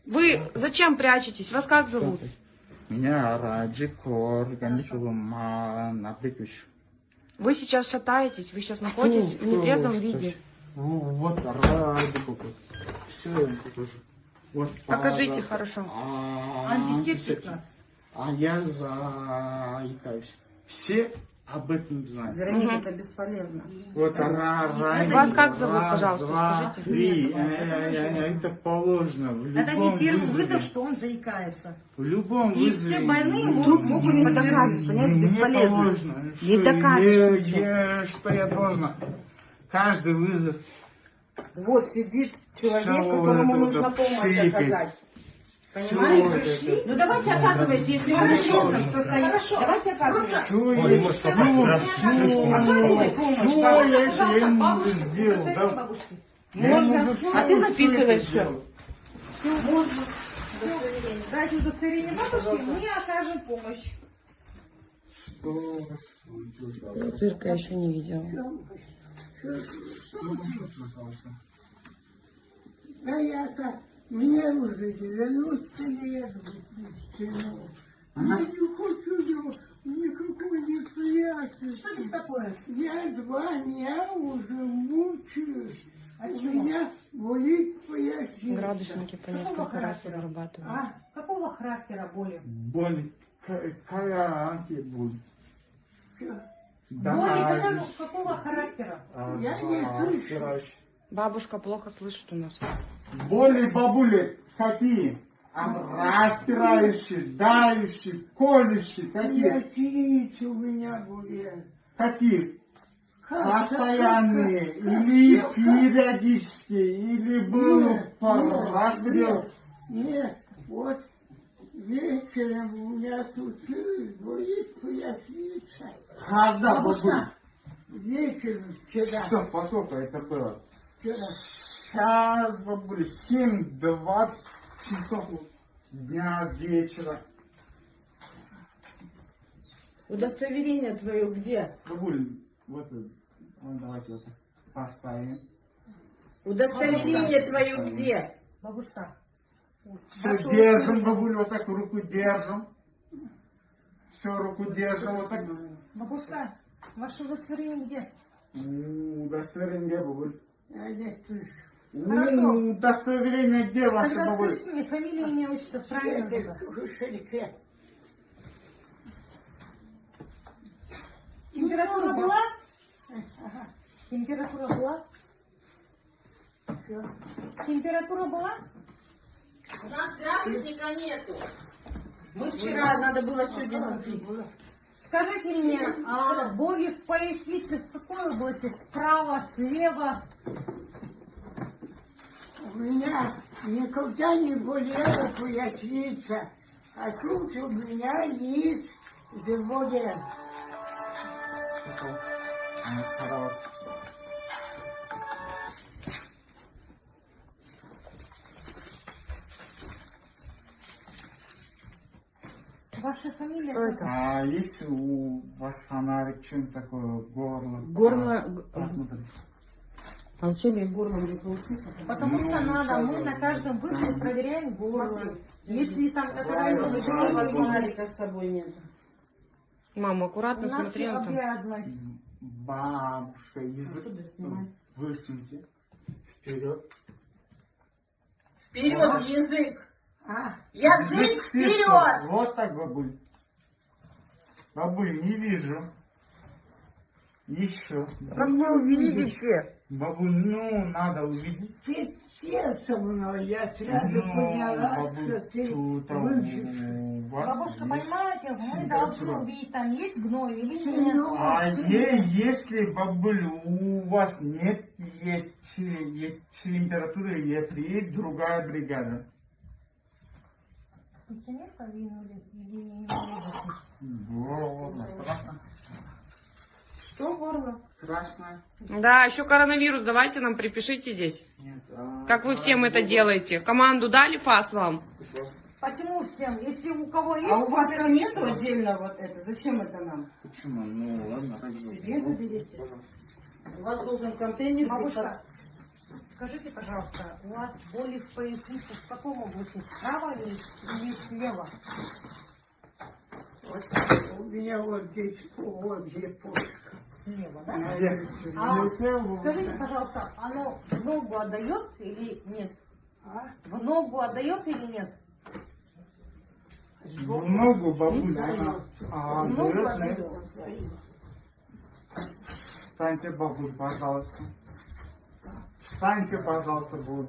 Вы зачем прячетесь? Вас как зовут? Меня Раджик Наприкуш. Вы сейчас шатаетесь, вы сейчас находитесь в нетрезвом виде. Вот Раджик. Все я вам покажу. Вот, Покажите хорошо. Антисептик нас. А я заикаюсь. Все об этом знают. Вероника, это бесполезно. Вот Вас как зовут, пожалуйста, скажите? 3. Это положено. В Это любом не первый вызове. вызов, что он заикается. В любом И вызове. все больные могут не доказывать, понимаете, Мне бесполезно. положено. Не Что докажешь что я должна? Каждый вызов. Вот сидит человек, Всё которому это нужно помощь пшикает. оказать. Всё Понимаете? это. Ну давайте оказывайте, если вы серьезно состоите. Хорошо, давайте оказывайте. Все я ему сделал. Да? Можно. А ты записывай все. Можно. Дайте удостоверение бабушки, мы окажем помощь. Цирка я еще не видела. Да я-то, мне уже 90 лет выпущено. Я не хочу никакой неприятности. Что это такое? Я 2 дня уже мучаюсь. А У чего? меня болит поясница. Градусники по несколько раз вырабатывают. А? Какого характера боли? Боль. Какая боль? Боли какого характера? Я не слышу. Бабушка плохо слышит у нас. Боли, бабули, какие? Распирающие, давящие, колющие, какие? Яичница у меня болит. Какие? Как? Постоянные, или периодические, или был Нет, разбрел. Нет, вот вечером у меня тут болит поясница. Когда бабуля? Вечером вчера. Часов, поскольку это было? Вчера. Сейчас, бабуля, 7-20 часов дня, вечера. Удостоверение твое где? Бабуля, вот давайте вот так поставим. Удостоверение твое где? Бабушка. Все держим, бабуля, вот так руку держим. Все, руку держим, вот так. Бабушка, ваше удостоверение где? Удостоверение, бабуль. Я не слышу. Хорошо. Удостоверение где ваше, Тогда бабуль? скажите мне фамилию, имя, отчество, правильно Это зовут? в кошельке. Температура была? Температура была? Температура была? У нас градусника нету. Мы вчера, надо было сегодня купить. Скажите мне, а боли в пояснице в какой области? Справа, слева? У меня никогда не болела поясница, а тут у меня низ заболел. Ваша фамилия? Что это? А есть у вас фонарик, что-нибудь такое, горло? Горло. Посмотри. А зачем я горло не получится? Потому Ну, что надо, сейчас мы на каждом вызове проверяем горло. Если там какая-то У вас фонарика с собой нет. Мама, у аккуратно нас смотри, Антон. обязанность. Бабушка, язык высуньте. Вперед. Вперед, язык! А, Язык Слышно? вперед! Вот так, бабуль. Бабуль, не вижу. Еще. Как вы увидите? Бабуль, ну, надо увидеть. ты все со мной, я сразу Ну, поняла, бабуль, что ты тут, выживешь. у вас Бабушка, есть понимаете, мы температура. должны увидеть, там есть гной или нет. А если, бабуль, у вас нет температуры, я приедет другая бригада. Пенсионер подвинули или не Горло красное. Что горло? Красное. Да, еще коронавирус, давайте нам припишите здесь. Нет, Как вы всем это делаете? Команду дали ФАС вам? Почему всем? Если у кого есть, А у вас же нету отдельно вот это? Зачем это нам? Почему? Ну, ладно, ради Себе заберите. У вас должен контейнер. бабушка, Скажите, пожалуйста, у вас боли в пояснице в каком области? Справа или слева? Вот у меня вот здесь, вот где почка. Слева, да? А, Скажите, пожалуйста, оно в ногу отдает или нет? а? В ногу отдает или нет? В ногу бабуля. В ногу дает, отдает. Встаньте, бабуль, пожалуйста. Встаньте, пожалуйста, бабуль.